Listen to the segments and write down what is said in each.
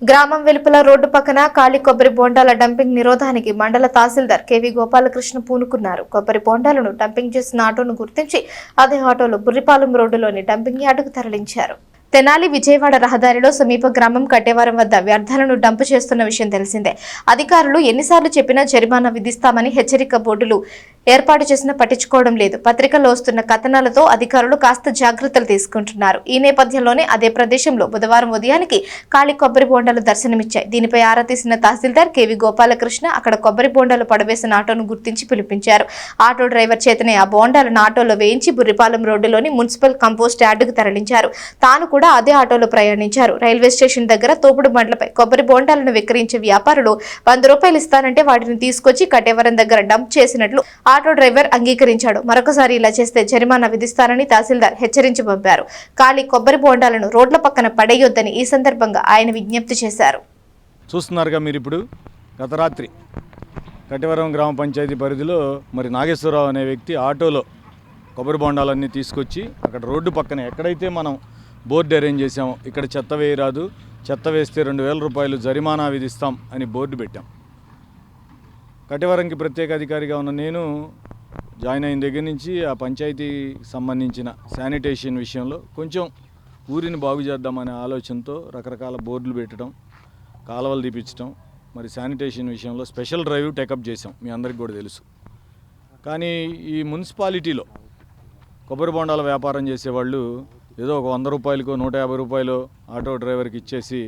గ్రామం వెలుపల రోడ్డు పక్కన ఖాళీ కొబ్బరి బోండాల డంపింగ్ నిరోధానికి మండల తహసీల్దార్ కెవి గోపాలకృష్ణ పూనుకున్నారు. కొబ్బరి బోండాలను డంపింగ్ చేసిన ఆటోను గుర్తించి అదే ఆటోలో బుర్రిపాలెం రోడ్డులోని డంపింగ్ యార్డుకు తరలించారు. తెనాలి విజయవాడ రహదారిలో సమీప గ్రామం కట్టేవారం వద్ద వ్యర్థాలను డంపు చేస్తున్న విషయం తెలిసిందే. అధికారులు ఎన్నిసార్లు చెప్పినా జరిమానా విధిస్తామని హెచ్చరిక బోర్డులు ఏర్పాటు చేసినా పట్టించుకోవడం లేదు. పత్రికల్లో వస్తున్న కథనాలతో అధికారులు కాస్త జాగ్రత్తలు తీసుకుంటున్నారు. ఈ నేపథ్యంలోనే అదే ప్రదేశంలో బుధవారం ఉదయానికి ఖాళీ కొబ్బరి బోండాలు దర్శనమిచ్చాయి. దీనిపై ఆరా తీసిన తహసీల్దార్ కెవి గోపాలకృష్ణ అక్కడ కొబ్బరి బోండాలు పడవేసిన ఆటోను గుర్తించి పిలిపించారు. ఆటో డ్రైవర్ చేతనే ఆ బోండాలను ఆటోలో వేయించి బుర్రిపాలెం రోడ్డులోని మున్సిపల్ కంపోస్ట్ యార్డుకు తరలించారు. తాను కూడా అదే ఆటోలో ప్రయాణించారు. రైల్వే స్టేషన్ దగ్గర తోపుడు బండ్లపై కొబ్బరి బోండాలను విక్రయించే వ్యాపారులు 100 రూపాయలు ఇస్తానంటే వాటిని తీసుకొచ్చి కట్టేవరం దగ్గర డంప్ చేసినట్లు ఆటో డ్రైవర్ అంగీకరించాడు. మరొకసారి ఇలా చేస్తే జరిమానా విధిస్తారని తహసీల్దార్ హెచ్చరించి పంపారు. ఖాళీ కొబ్బరి బోండాలను రోడ్ల పక్కన పడేయొద్దని ఈ సందర్భంగా ఆయన విజ్ఞప్తి చేశారు. చూస్తున్నారుగా మీరు ఇప్పుడు గత రాత్రి కట్టేవరం గ్రామ పంచాయతీ పరిధిలో మరి నాగేశ్వరరావు అనే వ్యక్తి ఆటోలో కొబ్బరి బోండాలన్నీ తీసుకొచ్చి అక్కడ రోడ్డు పక్కన ఎక్కడైతే మనం బోర్డు అరేంజ్ చేసాము, ఇక్కడ చెత్త వేయరాదు, చెత్త వేస్తే 2000 రూపాయలు జరిమానా విధిస్తాం అని బోర్డు పెట్టాం. కట్టేవరంకి ప్రత్యేక అధికారిగా ఉన్న నేను జాయిన్ అయిన దగ్గర నుంచి ఆ పంచాయతీకి సంబంధించిన శానిటేషన్ విషయంలో కొంచెం ఊరిని బాగు చేద్దామనే ఆలోచనతో రకరకాల బోర్డులు పెట్టడం, కాలువలు తీపించడం, మరి శానిటేషన్ విషయంలో స్పెషల్ డ్రైవ్ టేకప్ చేసాం. మీ అందరికీ కూడా తెలుసు. కానీ ఈ మున్సిపాలిటీలో కొబ్బరి బోండాల వ్యాపారం చేసేవాళ్ళు ఏదో ఒక 100 రూపాయలకో 150 రూపాయలు ఆటో డ్రైవర్కి ఇచ్చేసి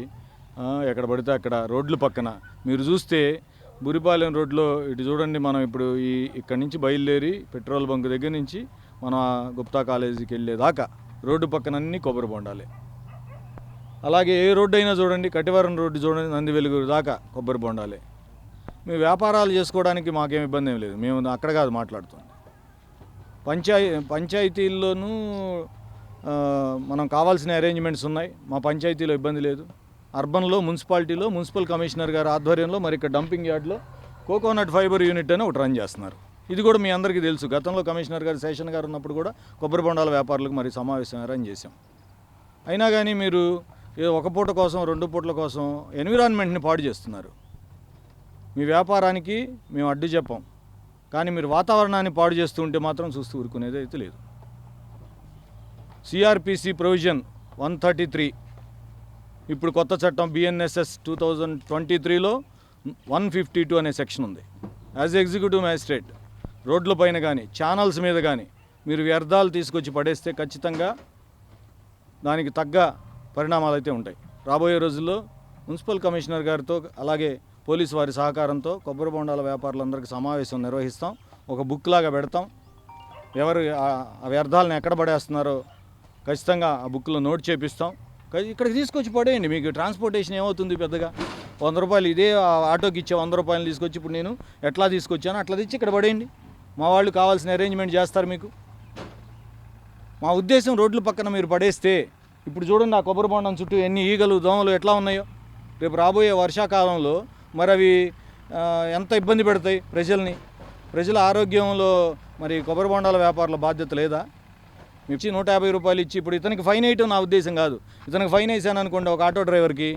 ఎక్కడ పడితే అక్కడ రోడ్ల పక్కన మీరు చూస్తే బురిపాలెం రోడ్లో ఇటు చూడండి, మనం ఇప్పుడు ఇక్కడి నుంచి బయలుదేరి పెట్రోల్ బంక్ దగ్గర నుంచి మనం గుప్తా కాలేజీకి వెళ్ళేదాకా రోడ్డు పక్కన అన్నీ కొబ్బరి బోండాలే. అలాగే ఏ రోడ్డు అయినా చూడండి, కట్టేవరం రోడ్డు చూడండి, నంది వెలుగురు దాకా కొబ్బరి బోండాలే. మేము వ్యాపారాలు చేసుకోవడానికి మాకేం ఇబ్బంది ఏం లేదు. మేము అక్కడ కాదు మాట్లాడుతుంది. పంచాయతీల్లోనూ మనం కావాల్సిన అరేంజ్మెంట్స్ ఉన్నాయి. మా పంచాయతీలో ఇబ్బంది లేదు. అర్బన్లో మున్సిపాలిటీలో మున్సిపల్ కమిషనర్ గారి ఆధ్వర్యంలో మరి ఇక్కడ డంపింగ్ యార్డ్లో కోకోనట్ ఫైబర్ యూనిట్ అని ఒకటి రన్ చేస్తున్నారు. ఇది కూడా మీ అందరికీ తెలుసు. గతంలో కమిషనర్ గారు శేషన్ గారు ఉన్నప్పుడు కూడా కొబ్బరి బొండాల వ్యాపారులకు మరి సమావేశం అరేంజ్ చేశాం. అయినా కానీ మీరు ఒక పూట కోసం 2 పూటల కోసం ఎన్విరాన్మెంట్ని పాడు చేస్తున్నారు. మీ వ్యాపారానికి మేము అడ్డు చెప్పాం, కానీ మీరు వాతావరణాన్ని పాడు చేస్తూ ఉంటే మాత్రం చూస్తూ ఊరుకునేది అయితే లేదు. సిఆర్పిసి ప్రొవిజన్ 133, ఇప్పుడు కొత్త చట్టం బిఎన్ఎస్ఎస్ 2023లో 152 అనే సెక్షన్ ఉంది. యాజ్ ఎగ్జిక్యూటివ్ మ్యాజిస్ట్రేట్ రోడ్ల పైన కానీ ఛానల్స్ మీద కానీ మీరు వ్యర్థాలు తీసుకొచ్చి పడేస్తే ఖచ్చితంగా దానికి తగ్గ పరిణామాలు అయితే ఉంటాయి. రాబోయే రోజుల్లో మున్సిపల్ కమిషనర్ గారితో అలాగే పోలీసు వారి సహకారంతో కొబ్బరి బొండాల వ్యాపారులందరికీ సమావేశం నిర్వహిస్తాం. ఒక బుక్ లాగా పెడతాం. ఎవరు ఆ వ్యర్థాలను ఎక్కడ పడేస్తున్నారో ఖచ్చితంగా ఆ బుక్లో నోట్ చేపిస్తాం. ఇక్కడికి తీసుకొచ్చి పడేయండి. మీకు ట్రాన్స్పోర్టేషన్ ఏమవుతుంది పెద్దగా? 100 రూపాయలు ఇదే ఆటోకి ఇచ్చే 100 రూపాయలు తీసుకొచ్చి ఇప్పుడు నేను ఎట్లా తీసుకొచ్చానో అట్లా తెచ్చి ఇక్కడ పడేయండి. మా వాళ్ళు కావాల్సిన అరేంజ్మెంట్ చేస్తారు మీకు. మా ఉద్దేశం రోడ్ల పక్కన మీరు పడేస్తే ఇప్పుడు చూడండి ఆ కొబ్బరి బొండం చుట్టూ ఎన్ని ఈగలు దోమలు ఎట్లా ఉన్నాయో. రేపు రాబోయే వర్షాకాలంలో మరి అవి ఎంత ఇబ్బంది పెడతాయి ప్రజల్ని. ప్రజల ఆరోగ్యంలో మరి కొబ్బరి బొండాల వ్యాపారుల బాధ్యత లేదా? ఇచ్చి 150 రూపాయలు ఇచ్చి ఇప్పుడు ఇతనికి ఫైన్ వేయటం నా ఉద్దేశం కాదు. ఇతనికి ఫైన్ వేసాను అనుకోండి, ఒక ఆటో డ్రైవర్కి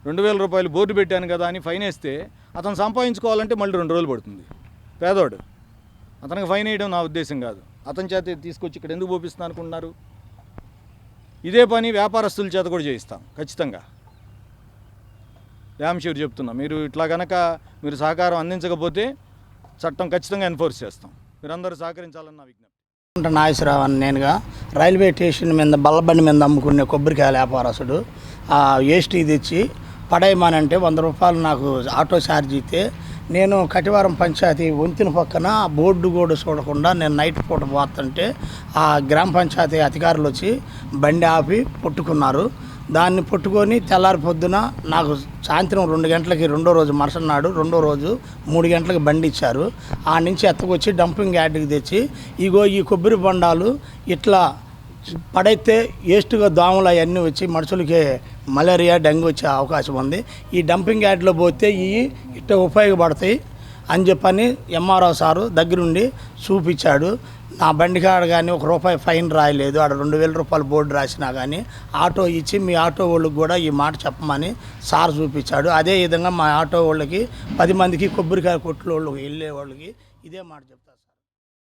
2000 రూపాయలు బోర్డు పెట్టాను కదా అని ఫైన్ వేస్తే అతను సంపాదించుకోవాలంటే మళ్ళీ 2 రోజులు పడుతుంది. పేదోడు. అతనికి ఫైన్ వేయడం నా ఉద్దేశం కాదు. అతని చేత తీసుకొచ్చి ఇక్కడ ఎందుకు పోపిస్తున్నా అనుకుంటున్నారు? ఇదే పని వ్యాపారస్తుల చేత కూడా చేయిస్తాం ఖచ్చితంగా. డ్యామ్ షూర్ చెప్తున్నా. మీరు ఇట్లా కనుక మీరు సహకారం అందించకపోతే చట్టం ఖచ్చితంగా ఎన్ఫోర్స్ చేస్తాం. మీరందరూ సహకరించాలని నా విజ్ఞప్తి. నాగేశ్వరరావు అని నేనుగా రైల్వే స్టేషన్ మీద బల్లబండి మీద అమ్ముకునే కొబ్బరికాయల వ్యాపారస్తుడు వేస్ట్ తెచ్చి పడేయమానంటే 100 రూపాయలు నాకు ఆటో ఛార్జ్ ఇస్తే నేను కటివారం పంచాయతీ వంతెన పక్కన బోర్డు కూడా చూడకుండా నేను నైట్ పూట పోతుంటే ఆ గ్రామ పంచాయతీ అధికారులు వచ్చి బండి ఆపి పట్టుకున్నారు. దాన్ని పట్టుకొని తెల్లారి పొద్దున నాకు సాయంత్రం 2 గంటలకి రెండో రోజు మరుసటి రెండో రోజు 3 గంటలకు బండి ఇచ్చారు. ఆ నుంచి ఎత్తకొచ్చి డంపింగ్ యార్డ్కి తెచ్చి ఇగో ఈ కొబ్బరి బొండాలు ఇట్లా పడైతే వేస్ట్గా దోమలు అవన్నీ వచ్చి మనుషులకి మలేరియా డెంగ్యూ వచ్చే అవకాశం ఉంది. ఈ డంపింగ్ యార్డ్లో పోతే ఇవి ఇట్లా ఉపయోగపడతాయి అని చెప్పని ఎంఆర్ఓ సారు దగ్గరుండి చూపించాడు. నా బండి కాడ కానీ ₹1 ఫైన్ రాయలేదు, ఆడ ₹2000 బోర్డు రాసినా కానీ ఆటో ఇచ్చి మీ ఆటో వాళ్ళకి కూడా ఈ మాట చెప్పమని సార్ చూపించాడు. అదే విధంగా మా ఆటో వాళ్ళకి 10 మందికి కొబ్బరికాయ కొట్లు వాళ్ళు వెళ్ళే వాళ్ళకి ఇదే మాట చెప్తారు సార్.